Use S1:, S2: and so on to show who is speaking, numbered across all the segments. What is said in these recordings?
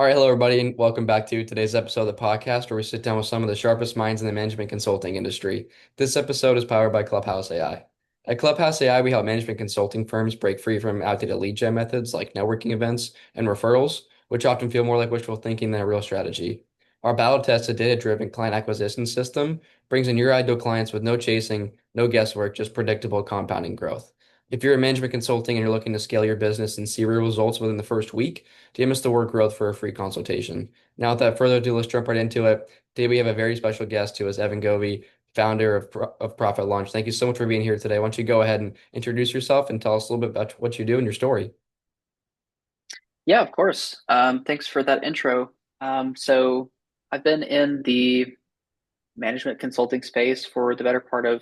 S1: All right, hello everybody, and welcome back to today's episode of the podcast where we sit down with some of the sharpest minds in the management consulting industry. This episode is powered by Clubhouse AI. At Clubhouse AI, we help management consulting firms break free from outdated lead gen methods like networking events and referrals, which often feel more like wishful thinking than a real strategy. Our battle-tested, data-driven client acquisition system brings in your ideal clients with no chasing, no guesswork, just predictable compounding growth. If you're in management consulting and you're looking to scale your business and see real results within the first week, DM us the word growth for a free consultation. Now, without further ado, let's jump right into it. Today, we have a very special guest who is Evan Gove, founder of Profit Launch. Thank you so much for being here today. Why don't you go ahead and introduce yourself and tell us a little bit about what you do and your story?
S2: Yeah, of course. Thanks for that intro. So I've been in the management consulting space for the better part of,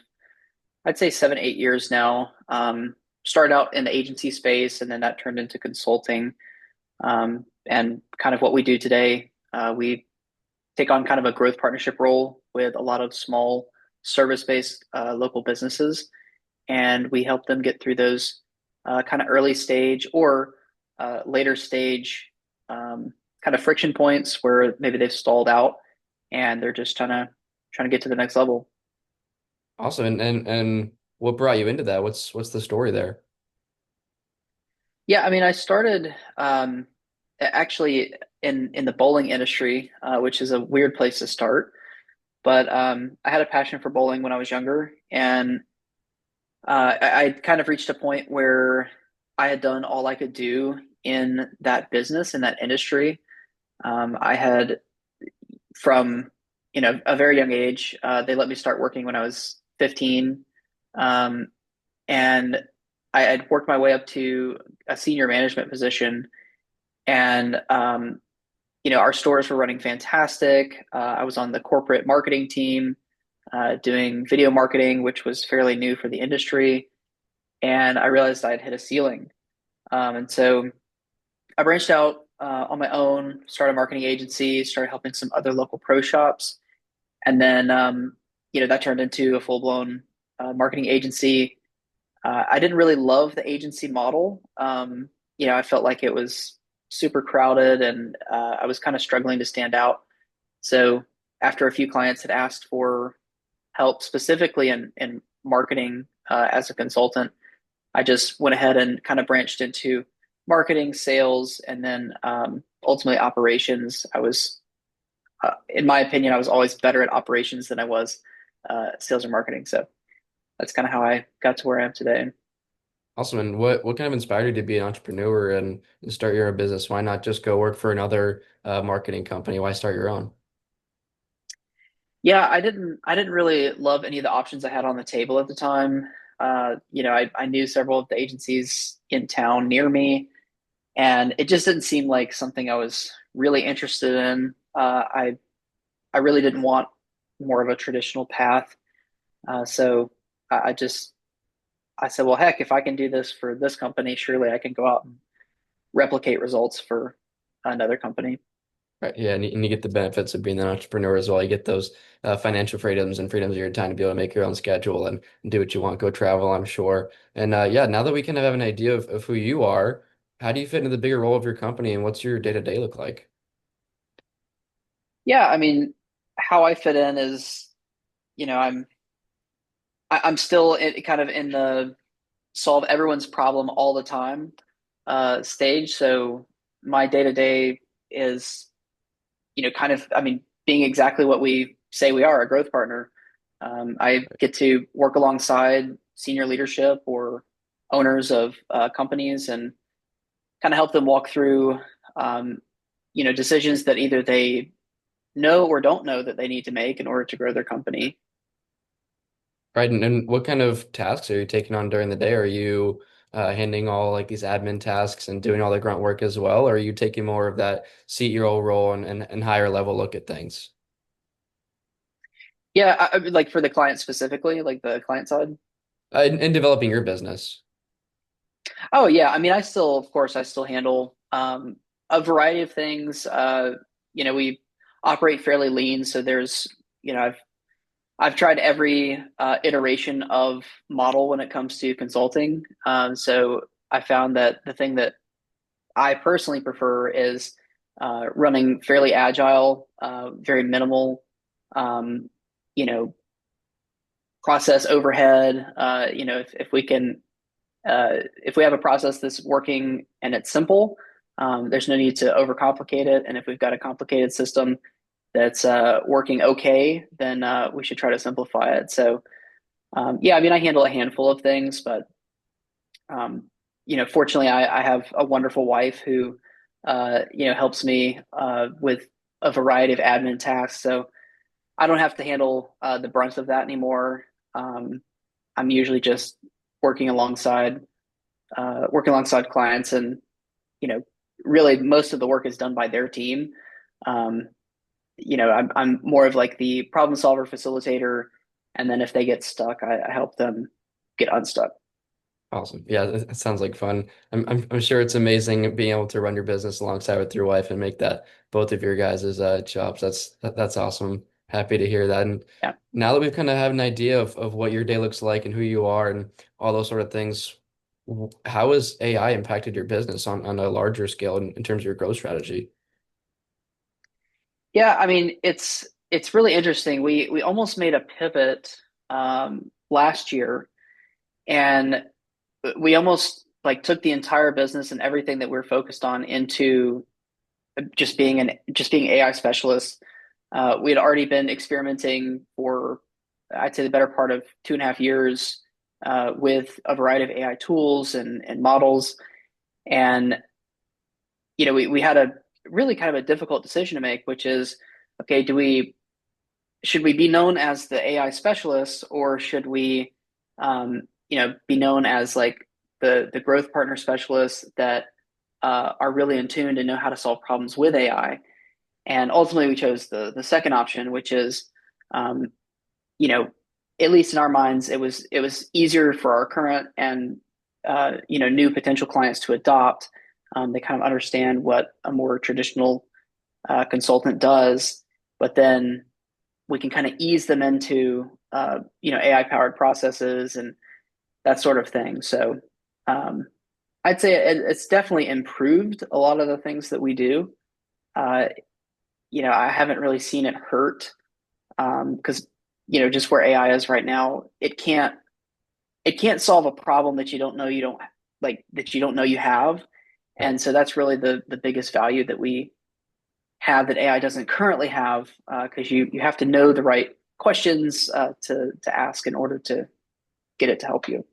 S2: I'd say 7, 8 years now. Started out in the agency space and then that turned into consulting. And kind of what we do today, we take on kind of a growth partnership role with a lot of small service-based local businesses, and we help them get through those kind of early stage or later stage kind of friction points where maybe they've stalled out and they're just trying to get to the next level.
S1: Awesome. And what brought you into that? What's the story there?
S2: Yeah, I mean, I started actually in the bowling industry, which is a weird place to start. But I had a passion for bowling when I was younger, and I kind of reached a point where I had done all I could do in that business, in that industry. I had from a very young age. They let me start working when I was 15, um, and I had worked my way up to a senior management position. And our stores were running fantastic. I was on the corporate marketing team, doing video marketing, which was fairly new for the industry. And I realized I'd hit a ceiling. And so I branched out on my own, started a marketing agency, started helping some other local pro shops. And then, that turned into a full blown marketing agency. I didn't really love the agency model. I felt like it was super crowded and I was kind of struggling to stand out. So after a few clients had asked for help specifically in marketing as a consultant, I just went ahead and kind of branched into marketing, sales, and then ultimately operations. In my opinion, I was always better at operations than I was sales or marketing. So that's kind of how I got to where I am today.
S1: Awesome. And what kind of inspired you to be an entrepreneur and start your own business? Why not just go work for another marketing company? Why start your own?
S2: Yeah, I didn't really love any of the options I had on the table at the time. I knew several of the agencies in town near me, and it just didn't seem like something I was really interested in. I really didn't want more of a traditional path. So I just I said, well, heck, if I can do this for this company, surely I can go out and replicate results for another company.
S1: Right. Yeah, and you get the benefits of being an entrepreneur as well. You get those financial freedoms and freedoms of your time to be able to make your own schedule and do what you want, go travel, I'm sure. And yeah, now that we kind of have an idea of who you are, how do you fit into the bigger role of your company and what's your day-to-day look like?
S2: Yeah, I mean, how I fit in is, you know, I'm still kind of in the solve everyone's problem all the time stage. So my day to day is, kind of, I mean, being exactly what we say we are, a growth partner. I get to work alongside senior leadership or owners of companies and kind of help them walk through, decisions that either they know or don't know that they need to make in order to grow their company.
S1: Right. And what kind of tasks are you taking on during the day? Are you handling all like these admin tasks and doing all the grunt work as well? Or are you taking more of that CEO role and higher level look at things?
S2: Yeah, like for the client specifically, like the client side.
S1: In developing your business.
S2: Oh yeah, I mean, of course, I still handle a variety of things. We operate fairly lean, so I've tried every iteration of model when it comes to consulting. So I found that the thing that I personally prefer is running fairly agile, very minimal, um, you know, process overhead. If we can, if we have a process that's working and it's simple, there's no need to overcomplicate it. And if we've got a complicated system that's working okay, then we should try to simplify it. So, yeah, I mean, I handle a handful of things, but um, fortunately, I have a wonderful wife who, helps me with a variety of admin tasks. So I don't have to handle the brunt of that anymore. Um, I'm usually just working alongside working alongside clients, and you know, really most of the work is done by their team. Um, I'm more of like the problem solver facilitator, and then if they get stuck, I help them get unstuck.
S1: Awesome. Yeah, that sounds like fun. I'm sure it's amazing being able to run your business alongside with your wife and make that both of your guys' jobs. That's awesome. Happy to hear that. And
S2: Yeah.
S1: now that we've kind of have an idea of what your day looks like and who you are and all those sort of things, how has AI impacted your business on a larger scale in terms of your growth strategy?
S2: Yeah, I mean, it's really interesting. We almost made a pivot last year, and we almost like took the entire business and everything that we're focused on into just being AI specialists. We had already been experimenting for, I'd say, the better part of 2.5 years with a variety of AI tools and models, and we had a really kind of a difficult decision to make, which is, okay, do we should we be known as the AI specialists, or should we, be known as like the growth partner specialists that are really in tune and know how to solve problems with AI? And ultimately, we chose the second option, which is, um, you know, at least in our minds, it was easier for our current and new potential clients to adopt. They kind of understand what a more traditional consultant does, but then we can kind of ease them into AI powered processes and that sort of thing. So I'd say it's definitely improved a lot of the things that we do. Uh, I haven't really seen it hurt because just where AI is right now, it can't solve a problem that you don't like that you don't know you have,
S1: Right.
S2: and so that's really the biggest value that we have that AI doesn't currently have, because you have to know the right questions to ask in order to get it to help you.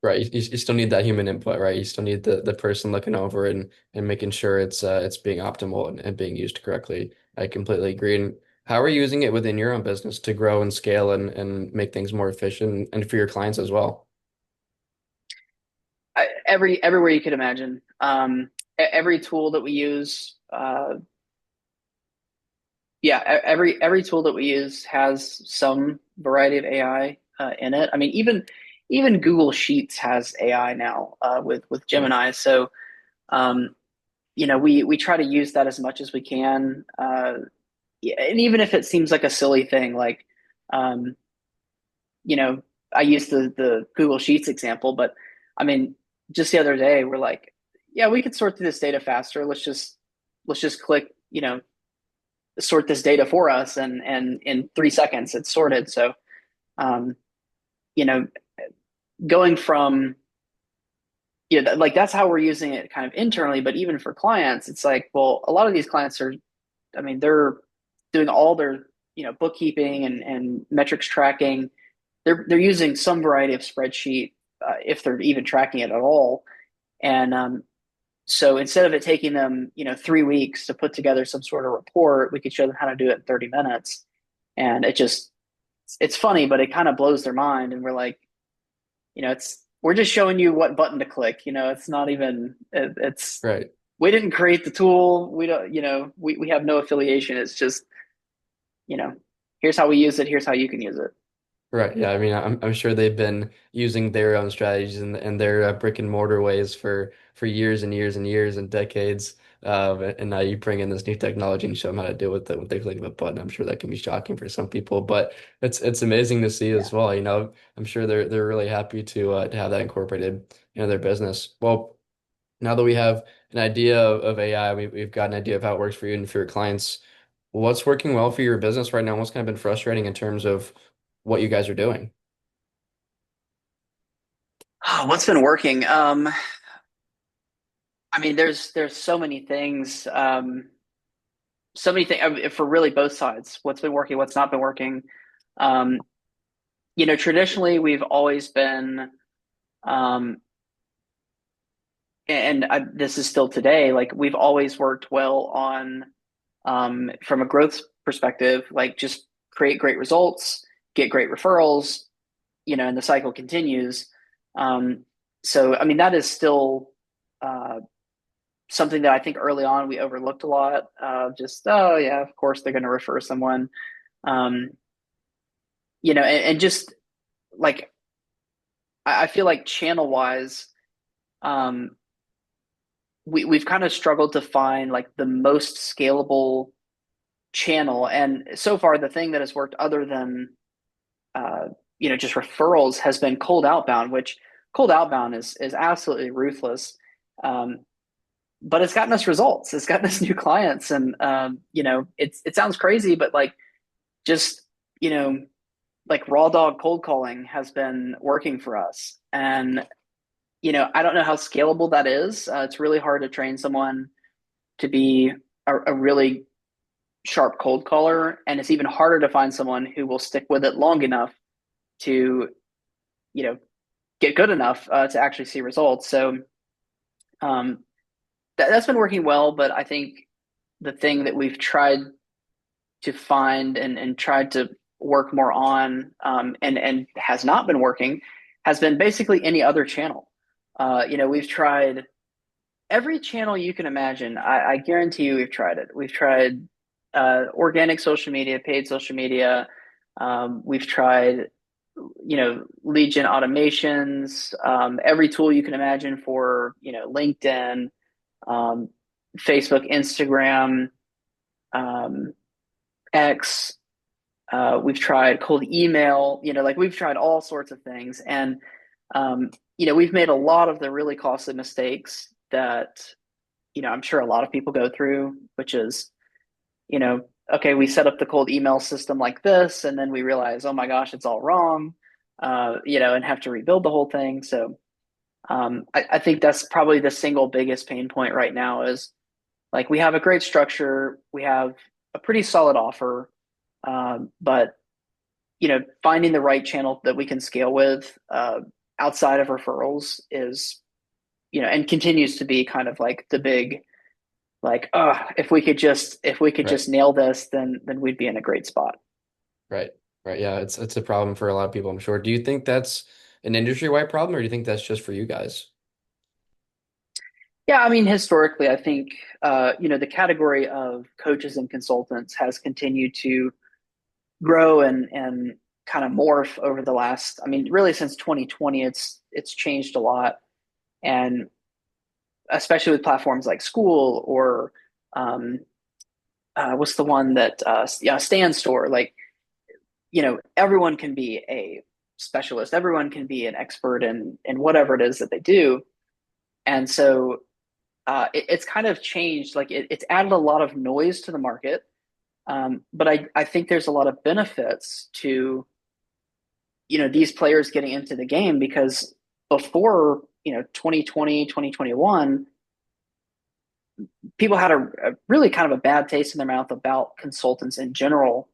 S1: Right. You still need that human input, right? You still need the person looking over and making sure it's being optimal and being used correctly. I completely agree. And how are you using it within your own business to grow and scale and make things more efficient and for your clients as well?
S2: Everywhere you could imagine. Every tool that we use, every tool that we use has some variety of AI in it. I mean, even Google Sheets has AI now with
S1: Right.
S2: Gemini. So um, we try to use that as much as we can. Yeah, and even if it seems like a silly thing, like um, you know, I used the Google Sheets example, but I mean, just the other day, we're like, yeah, we could sort through this data faster. Let's just click, sort this data for us, and in 3 seconds it's sorted. So, um, you know, going from like that's how we're using it kind of internally, but even for clients, it's like, well, a lot of these clients are, I mean, they're doing all their bookkeeping and metrics tracking. They're using some variety of spreadsheet, if they're even tracking it at all. And so instead of it taking them 3 weeks to put together some sort of report, we could show them how to do it in 30 minutes. And it's funny, but it kind of blows their mind. And we're like, we're just showing you what button to click. It's not even it's
S1: Right.
S2: we didn't create the tool. We don't, we have no affiliation. It's just, you know, here's how we use it. Here's how you can use it.
S1: Right. Yeah. I mean, I'm sure they've been using their own strategies and their brick and mortar ways for years and years and years and decades. And now you bring in this new technology and show them how to do it with the click of a button. I'm sure that can be shocking for some people, but it's amazing to see
S2: Yeah.
S1: as well. I'm sure they're really happy to have that incorporated into their business. Well, now that we have an idea of AI. We've got an idea of how it works for you and for your clients. What's working well for your business right now? What's kind of been frustrating in terms of what you guys are doing?
S2: What's been working? I mean, there's so many things for really both sides. What's been working, what's not been working. Um, Traditionally we've always been, um, this is still today. Like we've always worked well on, from a growth perspective, like just create great results, get great referrals, and the cycle continues. Um, so, I mean, that is still uh, something that I think early on we overlooked a lot. Just, oh, yeah, of course they're going to refer someone. Um, and just like, I feel like channel wise, um, we've kind of struggled to find like the most scalable channel. And so far, the thing that has worked other than uh, just referrals has been cold outbound, which cold outbound is absolutely ruthless. Um, but it's gotten us results. It's gotten us new clients, and it sounds crazy, but like just you know, like raw dog cold calling has been working for us. And I don't know how scalable that is. It's really hard to train someone to be a really sharp cold caller, and it's even harder to find someone who will stick with it long enough to you know get good enough to actually see results. So um, that's been working well, but I think the thing that we've tried to find and tried to work more on, and has not been working, has been basically any other channel. We've tried every channel you can imagine. I guarantee you we've tried it. We've tried organic social media, paid social media. We've tried, lead gen automations, every tool you can imagine for, LinkedIn, um, Facebook, Instagram, um, X. We've tried cold email, like we've tried all sorts of things. And, we've made a lot of the really costly mistakes that, I'm sure a lot of people go through, which is, okay, we set up the cold email system like this, and then we realize, oh my gosh, it's all wrong, and have to rebuild the whole thing. So I think that's probably the single biggest pain point right now is like we have a great structure, we have a pretty solid offer, but finding the right channel that we can scale with outside of referrals is, and continues to be kind of like the big like, if we could just
S1: Right.
S2: nail this, then we'd be in a great spot.
S1: Right. Right. Yeah, it's a problem for a lot of people, I'm sure. Do you think that's an industry-wide problem, or do you think that's just for you guys?
S2: Yeah, I mean, historically, I think the category of coaches and consultants has continued to grow and kind of morph over the last, I mean, really since 2020, it's changed a lot. And especially with platforms like School or um, what's the one that yeah, Stand Store, like, everyone can be a specialist, everyone can be an expert in whatever it is that they do. And so it's kind of changed, like it's added a lot of noise to the market. But I think there's a lot of benefits to, these players getting into the game because before, 2020, 2021, people had a really kind of a bad taste in their mouth about consultants in general.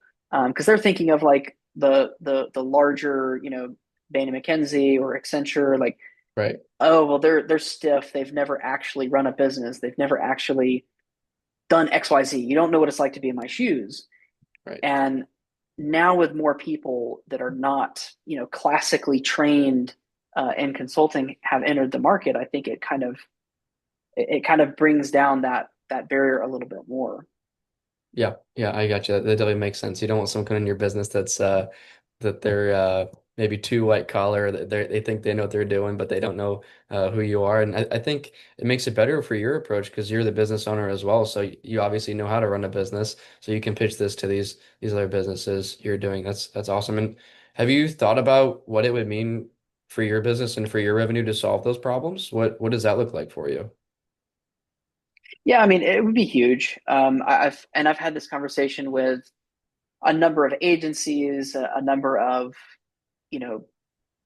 S2: Because they're thinking of like the larger, Bain and McKenzie or Accenture, like,
S1: Right.
S2: oh well, they're stiff. They've never actually run a business. They've never actually done XYZ. You don't know what it's like to be in my shoes.
S1: Right.
S2: And now with more people that are not, classically trained in consulting have entered the market, I think it kind of brings down that barrier a little bit more.
S1: Yeah, yeah, I got you. That definitely makes sense. You don't want someone coming in your business that's that they're maybe too white collar, that they think they know what they're doing, but they don't know who you are. And I think it makes it better for your approach because you're the business owner as well. So you obviously know how to run a business. So you can pitch this to these other businesses you're doing. That's awesome. And have you thought about what it would mean for your business and for your revenue to solve those problems? What does that look like for you?
S2: Yeah, I mean, it would be huge. I've had this conversation with a number of agencies, a number of, you know,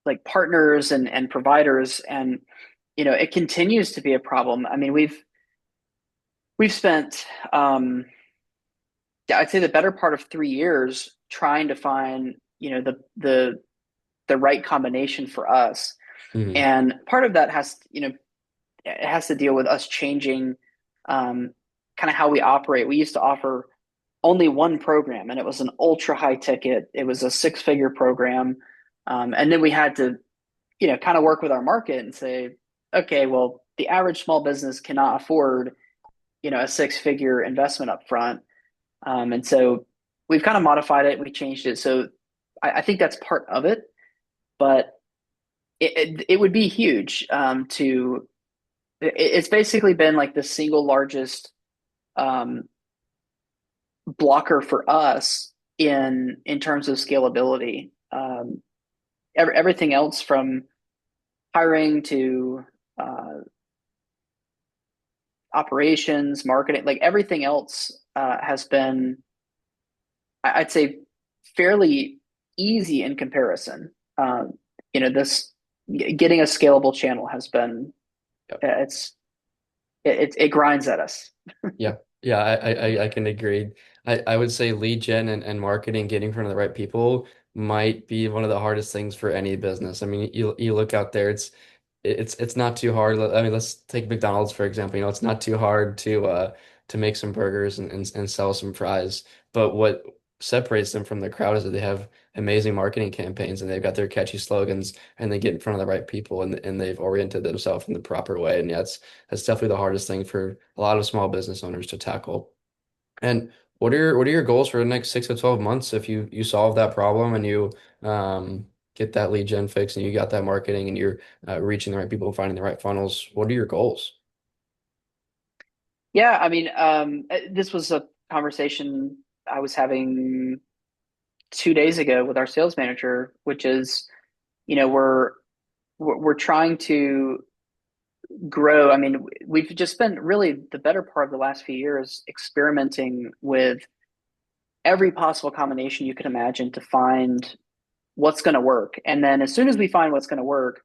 S2: like partners and providers, and it continues to be a problem. I mean, we've spent, yeah, I'd say the better part of 3 years trying to find, the right combination for us.
S1: Hmm.
S2: And part of that it has to deal with us changing kind of how we operate. We used to offer only one program, and it was an ultra high ticket. It was a six-figure program, and then we had to, kind of work with our market and say, okay, well, the average small business cannot afford, a six-figure investment up front, and so we've kind of modified it. We changed it, so I think that's part of it, but it would be huge to. It's basically been like the single largest um, blocker for us in terms of scalability. Everything else from hiring to uh, operations, marketing, like everything else has been, I'd say, fairly easy in comparison. This getting a scalable channel has been it's it grinds at us.
S1: Yeah, yeah, I can agree. I would say lead gen and marketing, getting in front of the right people might be one of the hardest things for any business. I mean, you look out there, it's not too hard. I mean, let's take McDonald's for example. It's not too hard to make some burgers and sell some fries. But what separates them from the crowd is that they have amazing marketing campaigns and they've got their catchy slogans and they get in front of the right people and they've oriented themselves in the proper way. And yeah, that's definitely the hardest thing for a lot of small business owners to tackle. And what are your goals for the next 6 to 12 months if you solve that problem and you get that lead gen fixed and you got that marketing and you're reaching the right people and finding the right funnels? What are your goals?
S2: Yeah, I mean, this was a conversation I was having 2 days ago with our sales manager, which is, you know, we're trying to grow. I mean, we've just spent really the better part of the last few years experimenting with every possible combination you could imagine to find what's going to work. And then as soon as we find what's going to work,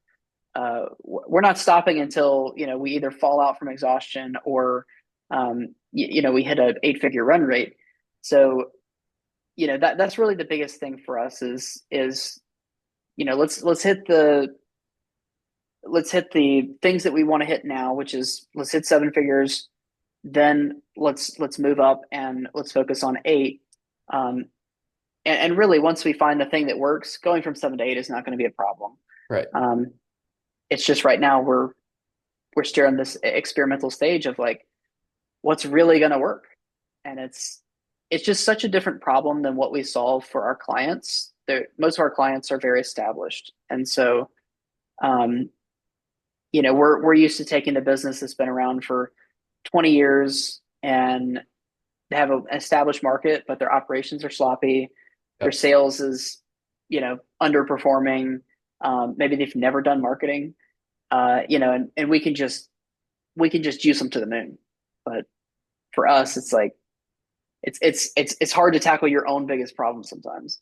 S2: we're not stopping until we either fall out from exhaustion or we hit an eight-figure run rate. So that's really the biggest thing for us is let's hit the things that we want to hit now, which is let's hit seven figures, then let's move up and let's focus on eight. Um, and really, once we find the thing that works, going from seven to eight is not going to be a problem.
S1: Right.
S2: Um, it's just right now we're still in this experimental stage of like what's really going to work, and it's just such a different problem than what we solve for our clients. Most of our clients are very established, and so um, we're used to taking a business that's been around for 20 years and they have an established market, but their operations are sloppy. Their
S1: Yep.
S2: sales is, underperforming. Maybe they've never done marketing, and we can just juice them to the moon. But for us, it's like it's hard to tackle your own biggest problem sometimes.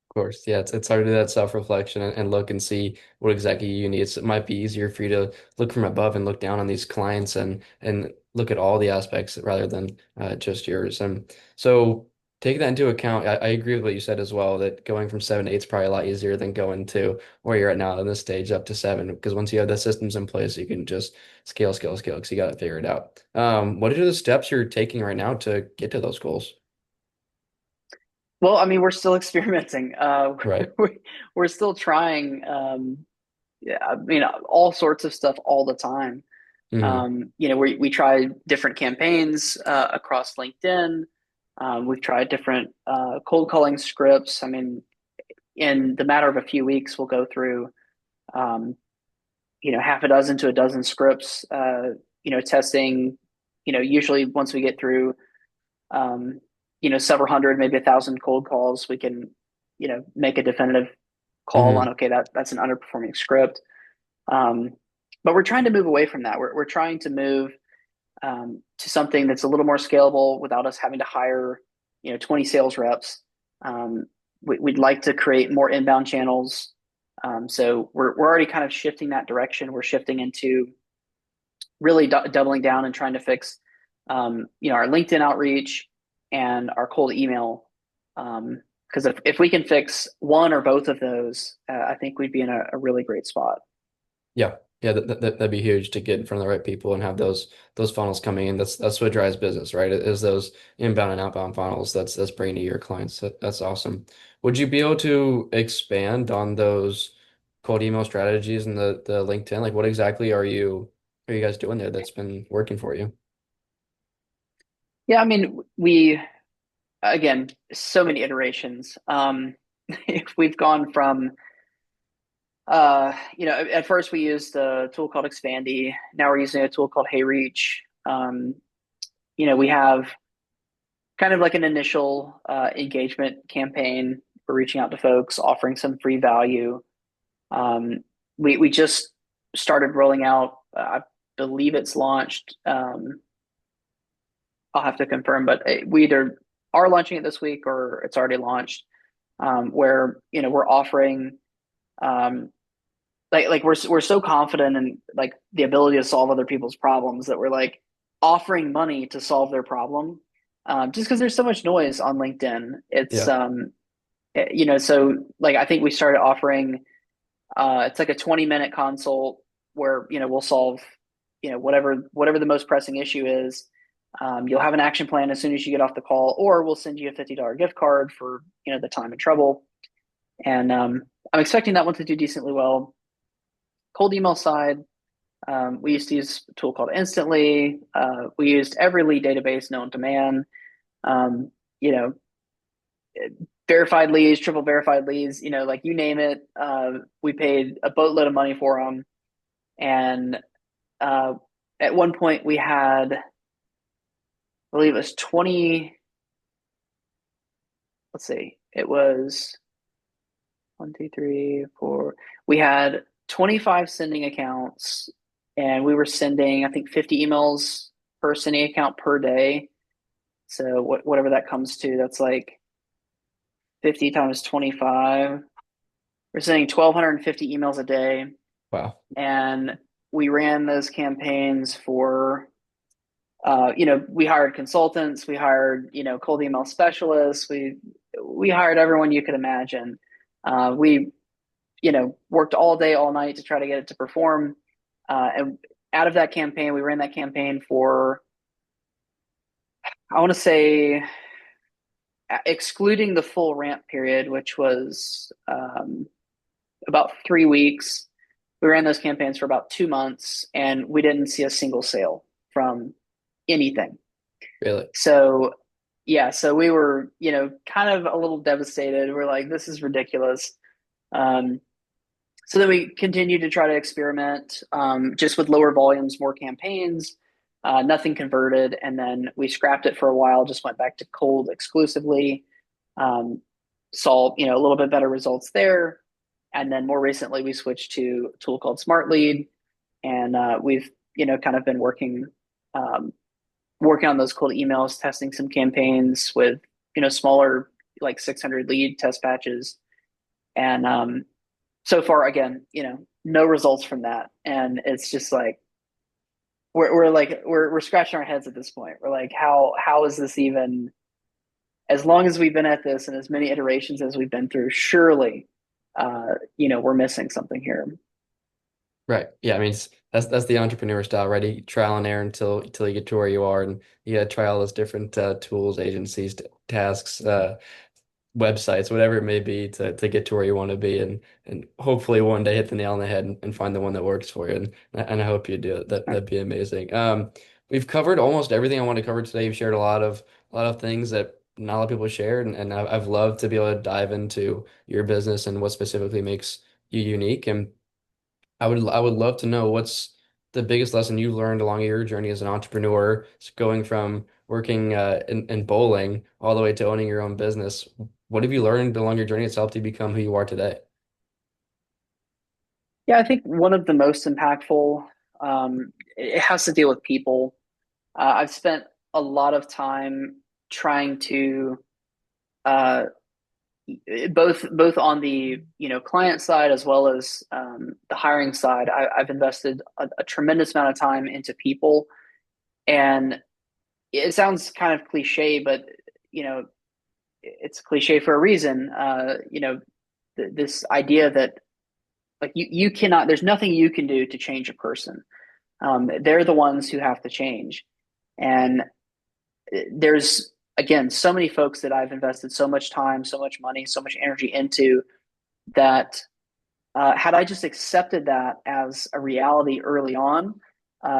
S1: Of course, yeah, it's hard to do that self-reflection and look and see what exactly you need. It might be easier for you to look from above and look down on these clients and look at all the aspects rather than just yours. And so taking that into account, I agree with what you said as well, that going from 7 to 8 is probably a lot easier than going to where you're at now in this stage up to 7, because once you have the systems in place, you can just scale, because you got to figure it out. What are the steps you're taking right now to get to those goals?
S2: Well, I mean, we're still experimenting.
S1: Right.
S2: We're still trying. Yeah, I mean, all sorts of stuff all the time.
S1: Hmm.
S2: We try different campaigns across LinkedIn. We've tried different cold calling scripts. I mean, in the matter of a few weeks, we'll go through, um, half a dozen to a dozen scripts, testing, usually once we get through, um, several hundred, maybe 1,000 cold calls, we can, make a definitive call on,
S1: Hmm.
S2: okay, that's an underperforming script. Um, but we're trying to move away from that. We're trying to move. to something that's a little more scalable without us having to hire, 20 sales reps. Um, would like to create more inbound channels. So we're already kind of shifting that direction. We're shifting into really doubling down and trying to fix, our LinkedIn outreach and our cold email. Because if we can fix one or both of those, I think we'd be in a really great spot.
S1: Yeah. Yeah, that'd be huge to get in front of the right people and have those funnels coming in. That's what drives business, right? Is those inbound and outbound funnels that's bringing to your clients. That's awesome. Would you be able to expand on those cold email strategies and the LinkedIn? Like what exactly are you guys doing there that's been working for you?
S2: Yeah, I mean, we again, so many iterations. If we've gone from at first we used a tool called Expandy. Now we're using a tool called HeyReach. We have kind of like an initial engagement campaign. We're reaching out to folks, offering some free value. We just started rolling out. I believe it's launched. I'll have to confirm, but we either are launching it this week or it's already launched. Where we're offering um, like we're so confident in like the ability to solve other people's problems that we're like offering money to solve their problem. Just because there's so much noise on LinkedIn, it's
S1: Yeah.
S2: so like I think we started offering it's like a 20-minute consult where we'll solve whatever the most pressing issue is. You'll have an action plan as soon as you get off the call, or we'll send you a $50 gift card for the time and trouble. And I'm expecting that one to do decently well. Cold email side, we used to use a tool called Instantly. We used every lead database known to man. Um, you know, verified leads, triple verified leads. Like you name it. We paid a boatload of money for them, and uh, at one point we had, I believe it was 20. Let's see, it was one, two, three, four. We had 25 sending accounts, and we were sending, I think, 50 emails per sending account per day. So whatever that comes to, that's like 50 times 25. We're sending 1,250 emails a day,
S1: Wow.
S2: and we ran those campaigns for. We hired consultants, we hired, cold email specialists, we hired everyone you could imagine. We worked all day, all night to try to get it to perform. And out of that campaign, we ran that campaign for, I want to say, excluding the full ramp period, which was about 3 weeks. We ran those campaigns for about 2 months, and we didn't see a single sale from anything.
S1: Really?
S2: So, yeah, so we were, kind of a little devastated. We're like, this is ridiculous. Um, So then we continued to try to experiment just with lower volumes, more campaigns. Nothing converted, and then we scrapped it for a while. Just went back to cold exclusively. Um, saw a little bit better results there, and then more recently we switched to a tool called Smart Lead, and we've kind of been um, working on those cold emails, testing some campaigns with smaller like 600 lead test batches, and so far again no results from that, and it's just like we're scratching our heads at this point. We're like, how is this even, as long as we've been at this and as many iterations as we've been through, surely we're missing something here.
S1: Right. Yeah, I mean that's the entrepreneur style, right? You trial and error until you get to where you are, and you gotta try all those different tools, agencies, tasks, websites, whatever it may be to get to where you want to be, and hopefully one day hit the nail on the head and find the one that works for you. And I hope you do. That'd be amazing. We've covered almost everything I want to cover today. You've shared a lot of things that not a lot of people shared, and I've loved to be able to dive into your business and what specifically makes you unique. And I would love to know what's the biggest lesson you learned along your journey as an entrepreneur, going from working in bowling all the way to owning your own business. What have you learned along your journey that's helped you become who you are today?
S2: Yeah, I think one of the most impactful, it has to deal with people. I've spent a lot of time trying to uh, both on the client side as well as the hiring side. I've invested a tremendous amount of time into people, and it sounds kind of cliche, but you know it's cliche for a reason. This idea that like you cannot, there's nothing you can do to change a person. They're the ones who have to change, and there's again so many folks that I've invested so much time, so much money, so much energy into that had I just accepted that as a reality early on,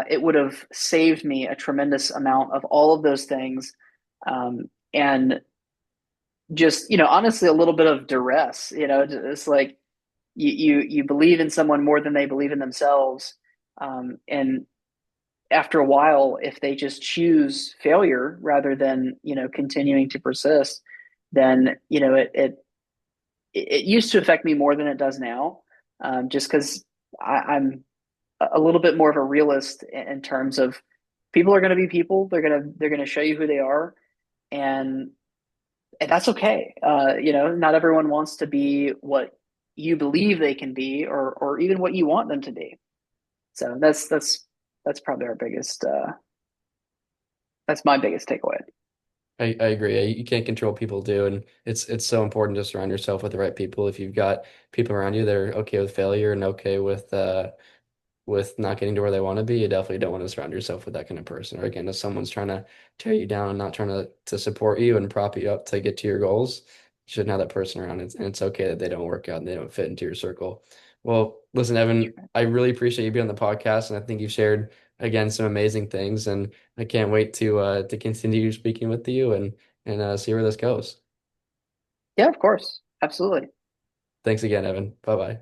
S2: it would have saved me a tremendous amount of all of those things. And just, honestly, a little bit of duress, it's like you believe in someone more than they believe in themselves. And after a while, if they just choose failure rather than, continuing to persist, then, it used to affect me more than it does now, just because I'm a little bit more of a realist in terms of people are going to be people. They're going to show you who they are, and that's okay. Not everyone wants to be what you believe they can be, or even what you want them to be. So that's probably our biggest. That's my biggest takeaway.
S1: I agree. You can't control people do, and it's so important to surround yourself with the right people. If you've got people around you that are okay with failure and okay with not getting to where they want to be, you definitely don't want to surround yourself with that kind of person. Or again, if someone's trying to tear you down and not trying to support you and prop you up to get to your goals, you shouldn't have that person around. And it's okay that they don't work out and they don't fit into your circle. Well, listen, Evan, I really appreciate you being on the podcast, and I think you've shared again some amazing things, and I can't wait to continue speaking with you and see where this goes.
S2: Yeah, of course, absolutely.
S1: Thanks again, Evan. Bye bye.